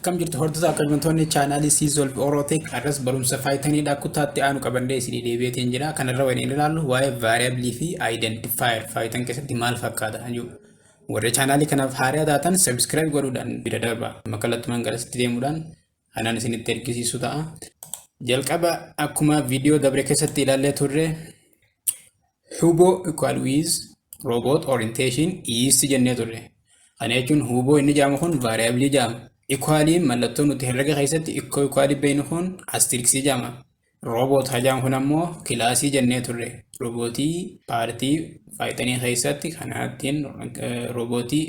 Akkam jirtu hordoftoota akkamittoonni chaanaalii Siizolf Orootek arras barumsa faayitaniidha kutaatti aanu qabandee isin deebi'eetiin jira. Kanarra waliin ilaallu waa'ee vaariyaabilii fi aayidentifaayir faayitan keessatti maal fakkaata jiru. Warra chaanaalii kanaaf haaraa taatan sabskiraayib godhuudhaan bira darba. Makkallattumaan garasitti deemuudhaan anaan isinitti ergisiisu ta'a. Jalqaba akkuma viidiyoo dabre keessatti ilaallee turre Hubo equal with robot orientation is jennee turre. Kana jechuun Hubo inni jedhamu kun vaariyaabilii jedhama. Equally mallattoo nuti herrega keessatti equally beeknu kun asteriksii jedhama. Robot hajaan kun ammoo kilaasii jennee turre. Robotii paartii faayitanii keessatti kanattiin robotii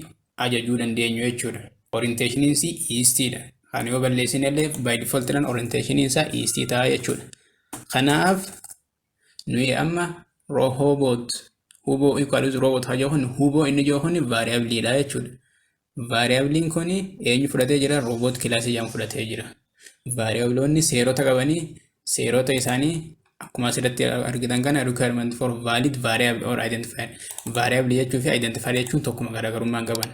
ajajuu dandeenyu jechuudha. Orientationiin isaa eastidha. Kan yoo balleessine illee by default orientationiin isaa east ta'a jechuudha. Kanaaf nuyi amma robot Hubo equal with robot hajaa kun Hubo inni jedhamu kun vaariyaabiliidha jechuudha. Vaariyaabiliin kun eenyu fudhatee jira? Robot kilaasii jedhamu fudhatee jira. Vaariyaabilioonni seerota qabanii seerota isaanii akkuma asirratti argitan kana requirement for valid variable or identifier. Variable jechuu fi identifier jechuun tokkuma garaagarummaa qaban.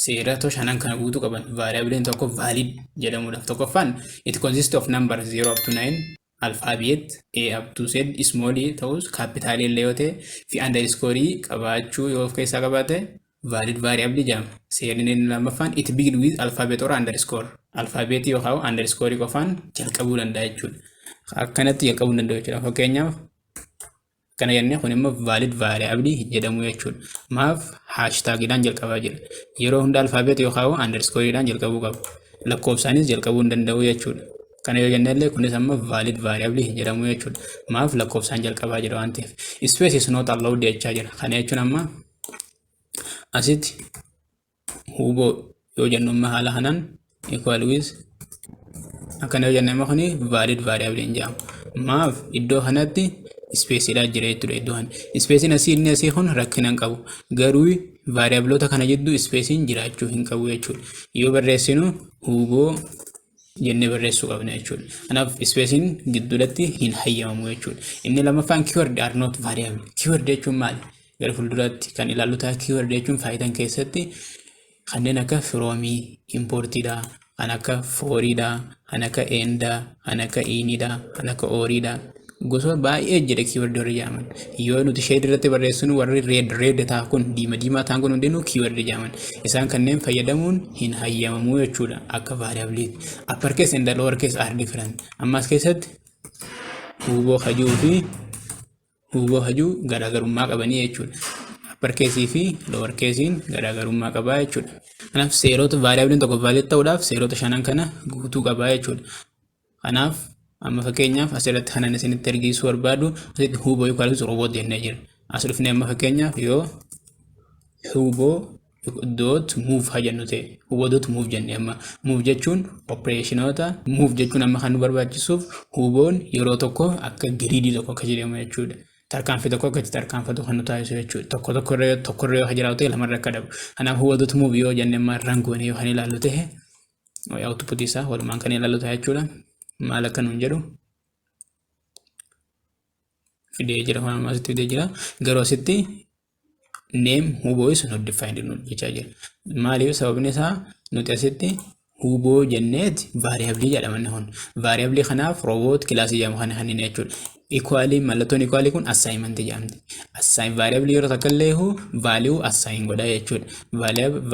Seerota shanan kana guutuu qaban. Variabiliin tokko valid jedhamuudhaaf tokkoffaan it consists of number 0 up to 9 alphabet A up to Z small ta'us capital illee yoo ta'e fi underscore qabaachuu yoo of keessaa qabaate valid variable jedhama. Seerri inni lammaffaan it begin with alphabet or underscore. Alphabet yookaan underscore qofaan jalqabuu danda'a jechuudha. Akkanatti jalqabuu danda'u jechuudha. Fakkeenyaaf kana jennee kun immoo valid variable jedhamu jechuudha. Maaf hashtagidhaan jalqabaa jira. Yeroo hunda alphabet yookaan underscoreidhaan jalqabuu qabu. Lakkoofsaanis jalqabuu hin danda'u jechuudha. Kana yoo jennellee kunis ammoo valid variable jedhamu jechuudha. Maaf lakkoofsaan jalqabaa jira waan ta'eef. Space is not allowed jechaa jira. Kana jechuun amma asitti Hubo yoo jennu haala kanaan equal with akkana yoo jennu kuni valid variable hin jedhamu. Maaf iddoo kanatti spaceidha jira jechuudha iddoo kana. Spacein asii kun rakkina hin qabu. Garuu variableota kana jidduu spacein jiraachuu hin qabu jechuudha. Yoo barreessinu Hubo jennee barreessuu qabna jechuudha. Kanaaf spacein gidduudatti hin hayyamamu jechuudha. Inni lammaffaan keyword are not variable. Keyword jechuun maali? Gara fuulduratti kan ilaallu ta'a keyword jechuun faayidan keessatti kanneen akka firoomii, importiidha, kan akka fooriidha, kan akka eendaa, kan akka iiniidha, kan akka ooriidha. Gosoota baay'ee jira keyword warri jedhaman. Yoo nuti shade irratti barreessinu warri red ta'a kun diimaa ta'an kun hundinuu keyword jedhaman. Isaan kanneen fayyadamuun hin hayyamamu jechuudha akka variable. Uppercase and lowercase are different. Ammas keessatti Hubo hajuu fi Hubo hajuu garaagarummaa qabanii jechuudha. Uppercase fi lowercase garaagarummaa qabaa jechuudha. Kanaaf seerota variablein tokko valid ta'uudhaaf seerota shanan kana guutuu qabaa jechuudha. Kanaaf amma fakkeenyaaf asirratti kanan isinitti argisiisuu barbaadu asitti Hubo equal with robot jennee jira. As dhufnee amma fakkeenyaaf yoo Hubo dot move hajennu ta'e Hubo dot move jennee amma move jechuun operationota move jechuun amma kan nu barbaachisuuf Huboon yeroo tokko akka giriidii tokko akka jedhamu jechuudha. Tarkaanfii tokko akka tarkaanfatu kan nu taasisu jechuudha. Tokko irra yoo jiraatu lamarra akka dhabu. Kanaaf Hubo dot move yoo jennee amma rangoon yoo kan ilaallu ta'e output isaa walumaan kan ilaallu ta'e jechuudha. Maal akka nuun jedhu fidee jira waan ammaasitti fidee jira. Garuu asitti name Hubo is not defined jechaa jira. Maaliif sababni isaa nuti asitti Hubo jenneeti variable jedhamanne kun. Variable kanaaf robot kilaasii jedhamu kana kanneen jechuudha. Equally mallattoon equally kun assignment jedhamti. Assign variable yeroo takka illee value assign godha jechuudha.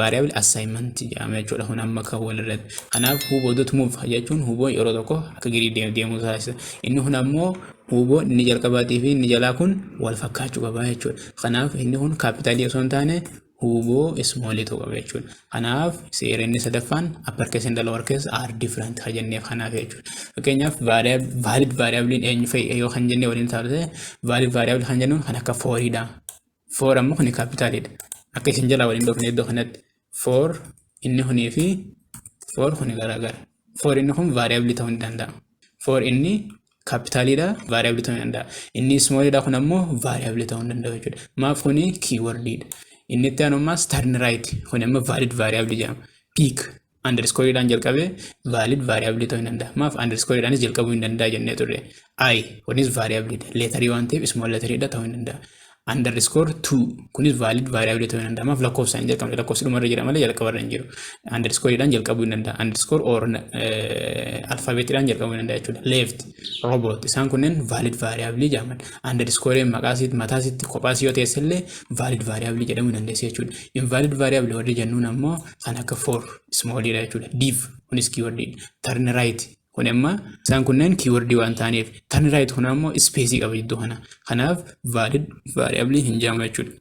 Variable assignment jedhama jechuudha kun amma kan walirratti. Kanaaf Hubo dot move jechuun Hubo yeroo tokko akka girii deemuu taasisa. Inni kun ammoo Hubo inni jalqabaatii fi inni jalaa kun wal fakkaachuu qaba jechuudha. Kanaaf inni kun capital osoo hin taane Hubo small ta'uu qaba jechuudha. Kanaaf seera inni sadaffaan uppercase and lowercase are different jenneef kanaaf jechuudha. Fakkeenyaaf valid variable eenyu fa'i yoo kan jennee waliin taa'u valid variable kan jennuun kan akka fooriidha. For ammoo kun capitalidha. Akka isin jalaa waliin dhufne iddoo kanatti for inni kunii fi for kun garaagara. For inni kun variable ta'uu ni danda'a. For inni capitalidha variable ta'uu ni danda'a. Inni smallidha kun ammoo variable ta'uu ni danda'a jechuudha. Maaf kuni keywordidha. Inni itti aanummaas turn right kun ammoo valid variable jedhama. Peak underscoreidhaan jalqabee valid variable ta'uu ni danda'a. Maaf underscoreidhaanis jalqabuu hin danda'a jennee turre. I kunis variable leetarii waan ta'eef small leetarii ta'uu ni danda'a. underscore 2 kunis valid variable ta'uu danda'a. Maaf lakkoofsaan jalqabne lakkoofsi dhumarra jira malee jalqabarra hin jiru. Underscoreidhaan jalqabuu hin danda'a. Underscore or alfaabeetiidhaan jalqabuu hin danda'a jechuudha. Left robot isaan kunneen valid variable jedhaman. Underscore mataa isiitti kophaa yoo ta'es illee valid variable jedhamuu dandeessi jechuudha. Invalid variable warri jennuun ammoo kan akka for small dha jechuudha. Div kunis keyword turn right kun amma isaan kunneen keyword waan ta'aniif turn right kun ammoo space qaba jidduu kana. Kanaaf valid variable hin jedhamu jechuudha.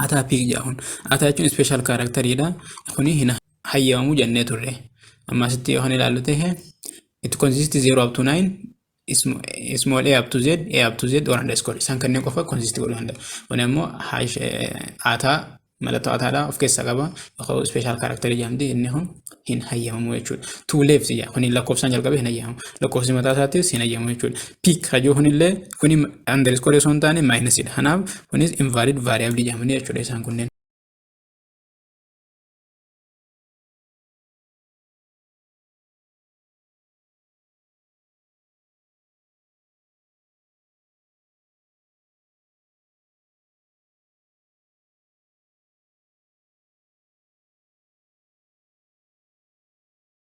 Ataa piik jedhamuun ataa jechuun special character dha. Kuni hin hayyamamu jennee turre. Amma asitti yoo ilaallu ta'e it consists 0 up to 9 small a up to z or underscore isaan kanneen qofa consist godhuu danda'a. Kun ammoo ataa mallattoo ataadhaa of keessaa qaba. Yookaan special character jedhamti inni kun hin hayyamamu jechuudha. Two left jedha kun lakkoofsaan jalqabee hin hayyamamu. Lakkoofsi mataa isaatiis hin hayyamamu jechuudha. Peak hajoo kunillee kuni underscore osoo hin taane minus dha. Kanaaf kunis invalid variable jedhamanii jechuudha isaan kunneen.